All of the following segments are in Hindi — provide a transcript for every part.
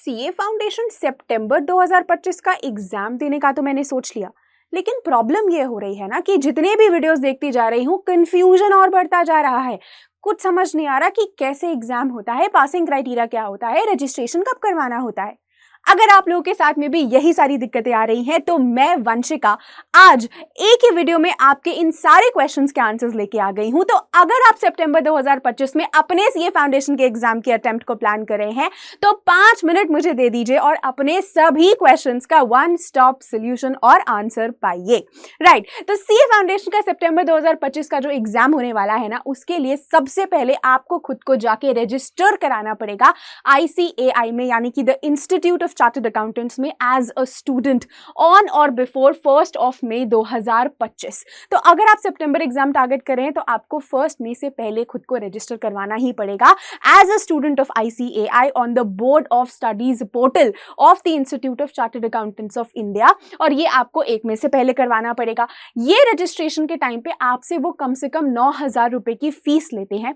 सीए फाउंडेशन सितंबर 2025 का एग्जाम देने का तो मैंने सोच लिया, लेकिन प्रॉब्लम ये हो रही है ना कि जितने भी वीडियोस देखती जा रही हूँ कंफ्यूजन और बढ़ता जा रहा है। कुछ समझ नहीं आ रहा कि कैसे एग्जाम होता है, पासिंग क्राइटेरिया क्या होता है, रजिस्ट्रेशन कब करवाना होता है। अगर आप लोगों के साथ में भी यही सारी दिक्कतें आ रही हैं तो मैं वंशिका आज एक ही वीडियो में आपके इन सारे क्वेश्चंस के आंसर्स लेके आ गई हूं। तो अगर आप सितंबर 2025 में अपने सीए फाउंडेशन के एग्जाम के अटेम्प्ट को प्लान कर रहे हैं तो 5 मिनट मुझे दे दीजिए और अपने सभी क्वेश्चंस का वन स्टॉप सोल्यूशन और आंसर पाइए। राइट, तो सीए फाउंडेशन का सितंबर 2025 का जो एग्जाम होने वाला है ना, उसके लिए सबसे पहले आपको खुद को जाके रजिस्टर कराना पड़ेगा ICAI में, यानी कि the institute of chartered accountants में एज अ स्टूडेंट ऑन और बिफोर 1 मई 2025। तो अगर आप सितंबर एग्जाम टारगेट कर रहे हैं तो आपको 1 मई से पहले खुद को रजिस्टर करवाना ही पड़ेगा as a student of ICAI on the board of studies portal of the institute of chartered accountants of India, और ये आपको 1 मई से पहले करवाना पड़ेगा। ये रजिस्ट्रेशन के टाइम पे आपसे वो कम से कम 9,000 रुपए की फीस लेते हैं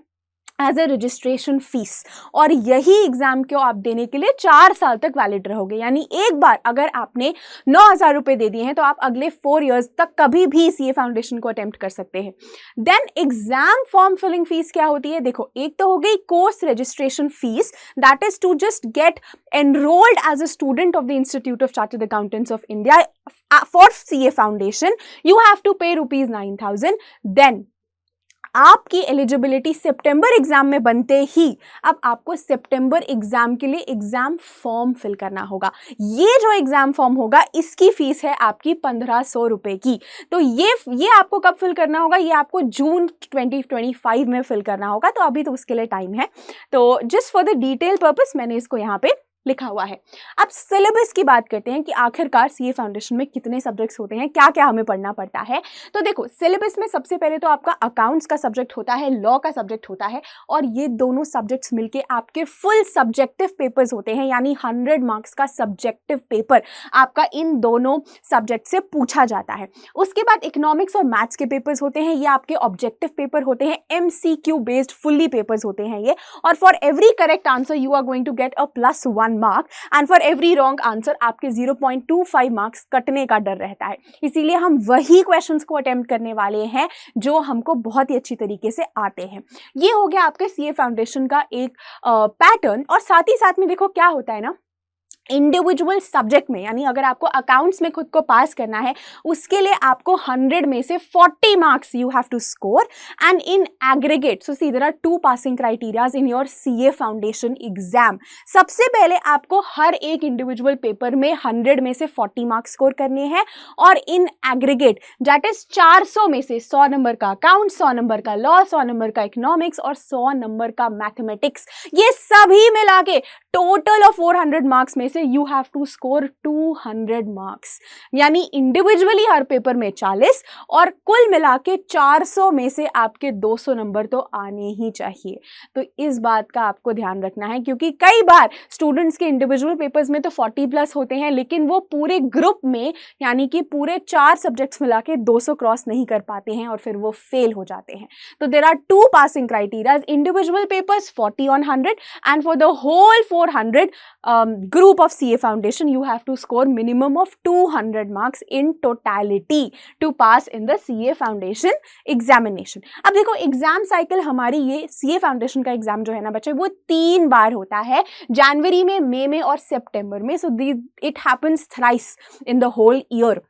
एज ए रजिस्ट्रेशन फीस, और यही एग्जाम को आप देने के लिए 4 साल तक वैलिड रहोगे। यानी एक बार अगर आपने 9,000 रुपए दे दिए हैं तो आप अगले 4 इयर्स तक कभी भी सीए फाउंडेशन को अटेम्प्ट कर सकते हैं। Then exam form filling fees क्या होती है? देखो, एक तो हो गई course registration fees, that is to just get enrolled as a student of the Institute of Chartered Accountants of India for CA Foundation. You have to pay rupees 9,000. Then आपकी एलिजिबिलिटी सितंबर एग्जाम में बनते ही अब आपको सितंबर एग्जाम के लिए एग्जाम फॉर्म फिल करना होगा। ये जो एग्जाम फॉर्म होगा इसकी फीस है आपकी 1,500 रुपए की। तो ये आपको कब फिल करना होगा? ये आपको जून 2025 में फिल करना होगा, तो अभी तो उसके लिए टाइम है। तो just for the detail purpose मैंने इसको यहाँ पे लिखा हुआ है। अब सिलेबस की बात करते हैं कि आखिरकार सीए फाउंडेशन में कितने सब्जेक्ट्स होते हैं, क्या क्या हमें पढ़ना पड़ता है। तो देखो, सिलेबस में सबसे पहले तो आपका अकाउंट्स का सब्जेक्ट होता है, लॉ का सब्जेक्ट होता है, और ये दोनों सब्जेक्ट्स मिलके आपके फुल सब्जेक्टिव पेपर्स होते हैं। यानी 100 मार्क्स का सब्जेक्टिव पेपर आपका इन दोनों सब्जेक्ट से पूछा जाता है। उसके बाद इकोनॉमिक्स और मैथ्स के पेपर्स होते हैं, ये आपके ऑब्जेक्टिव पेपर होते हैं, MCQ बेस्ड फुल्ली पेपर्स होते हैं ये। और for every correct answer you are going to get a +1 mark, and for every wrong answer आपके 0.25 मार्क्स कटने का डर रहता है। इसीलिए हम वही क्वेश्चंस को अटेम्प्ट करने वाले हैं जो हमको बहुत ही अच्छी तरीके से आते हैं। ये हो गया आपके सीए फाउंडेशन का एक पैटर्न। और साथ ही साथ में देखो क्या होता है ना, इंडिविजुअल सब्जेक्ट में, यानी अगर आपको अकाउंट्स में खुद को पास करना है उसके लिए आपको 100 में से 40 marks you have to score, and in aggregate so see there are 2 passing criterias in your CA foundation exam. सबसे पहले आपको हर एक इंडिविजुअल पेपर में 100 में से 40 मार्क्स स्कोर करने हैं, और इन एग्रीगेट दैट इज 400 में से 100 नंबर का अकाउंट, 100 नंबर का लॉ, 100 नंबर का इकोनॉमिक्स और 100 नंबर का मैथमेटिक्स। ये सभी मिला के टोटल ऑफ 400 मार्क्स में से you have to score 200 marks. यानी इंडिविजुअली हर पेपर में 40 और कुल मिला के 400 में से आपके 200 नंबर तो आने ही चाहिए। तो इस बात का आपको ध्यान रखना है, क्योंकि कई बार स्टूडेंट्स के इंडिविजुअल पेपर्स में तो 40+ होते हैं, लेकिन वो पूरे ग्रुप में यानी कि पूरे 4 सब्जेक्ट्स मिला के 200 क्रॉस नहीं कर पाते हैं और फिर वो फेल हो जाते हैं। तो there are 2 passing criterias, individual papers 40 on 100, and for the whole 400 group of CA Foundation you have to score minimum of 200 marks in totality to pass in the CA Foundation examination। अब देखो, एग्जाम साइकिल हमारी ये CA Foundation का एग्जाम जो है ना बच्चे, वो 3 बार होता है, जनवरी में, मई में और सितंबर में। So it happens thrice in the whole year.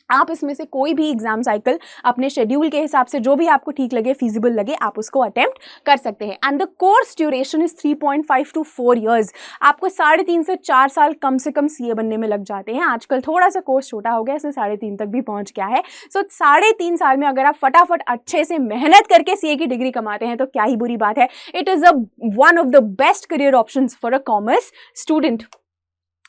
आप इसमें से कोई भी एग्जाम साइकिल अपने शेड्यूल के हिसाब से जो भी आपको ठीक लगे, फिजिबल लगे, आप उसको अटेम्प्ट कर सकते हैं। And the course duration is 3.5 to 4 years। आपको 3.5 से 4 साल कम से कम सीए बनने में लग जाते हैं। आजकल थोड़ा सा कोर्स छोटा हो गया, इसमें 3.5 तक भी पहुंच गया है। सो 3.5 साल में अगर आप फटाफट अच्छे से मेहनत करके सीए की डिग्री कमाते हैं तो क्या ही बुरी बात है। It is one of the best career options for a commerce student.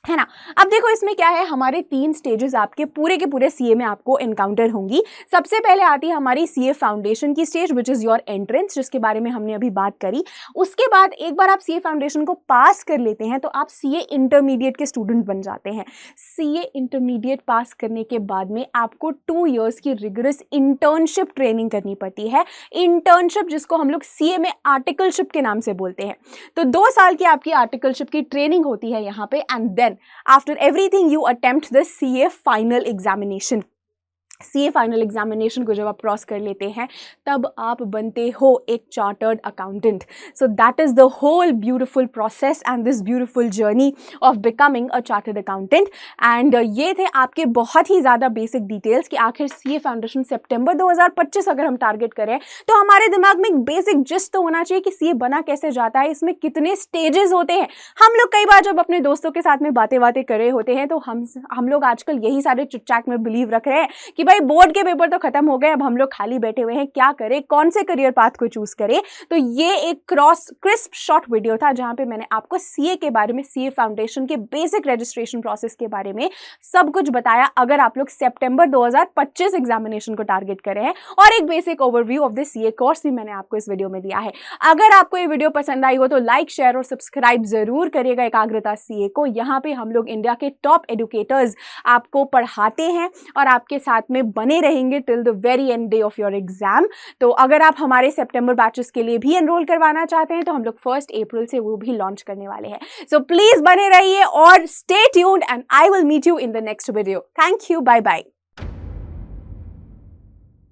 है ना। अब देखो इसमें क्या है, हमारे 3 स्टेजेस आपके पूरे के पूरे सीए में आपको एनकाउंटर होंगी। सबसे पहले आती है हमारी सीए फाउंडेशन की stage, which is your entrance, जिसके बारे में हमने अभी बात करी। उसके बाद एक बार आप सीए फाउंडेशन को पास कर लेते हैं तो आप सीए इंटरमीडिएट के स्टूडेंट बन जाते हैं। सीए इंटरमीडिएट पास करने के बाद में आपको 2 ईयर्स की रिगरस इंटर्नशिप ट्रेनिंग करनी पड़ती है। इंटर्नशिप जिसको हम लोग सीए में आर्टिकलशिप के नाम से बोलते हैं। तो 2 साल की आपकी आर्टिकलशिप की ट्रेनिंग होती है यहाँ पे, and then after everything you attempt the CA final examination। CA final examination को जब आप क्रॉस कर लेते हैं तब आप बनते हो एक chartered accountant. So that is the whole beautiful process and this beautiful journey of becoming a chartered accountant. And ये थे आपके बहुत ही ज़्यादा बेसिक डिटेल्स कि आखिर सीए फाउंडेशन सितंबर 2025 अगर हम टारगेट करें तो हमारे दिमाग में एक बेसिक जिस्ट तो होना चाहिए कि सीए बना कैसे जाता है, इसमें कितने स्टेजेस होते हैं। हम लोग कई बार जब अपने दोस्तों के साथ में बातें कर रहे होते हैं तो हम लोग आजकल यही सारे चिट-चैट में बिलीव रख रहे हैं कि भाई बोर्ड के पेपर तो खत्म हो गए, अब हम लोग खाली बैठे हुए हैं, क्या करें, कौन से करियर पाथ को चूज करें। तो ये एक क्रिस्प शॉर्ट वीडियो था जहां पे मैंने आपको सीए के बारे में, सीए फाउंडेशन के बेसिक रजिस्ट्रेशन प्रोसेस के बारे में सब कुछ बताया। अगर आप लोग सितंबर 2025 एग्जामिनेशन को टारगेट कर रहे हैं, और एक basic overview of the CA course भी मैंने आपको इस वीडियो में दिया है। अगर आपको ये वीडियो पसंद आई हो तो लाइक, शेयर और सब्सक्राइब जरूर करिएगा एकाग्रता सीए को। यहाँ पे हम लोग इंडिया के टॉप एडुकेटर्स आपको पढ़ाते हैं और आपके साथ में बने रहेंगे till the very and day of your exam. तो अगर आप हमारे सितंबर बैचेस के लिए भी एनरोल करवाना चाहते हैं तो हम लोग 1 अप्रैल से वो भी लॉन्च करने वाले हैं। सो प्लीज बने रहिए और stay tuned and I will meet you in the next video. Thank you, bye bye.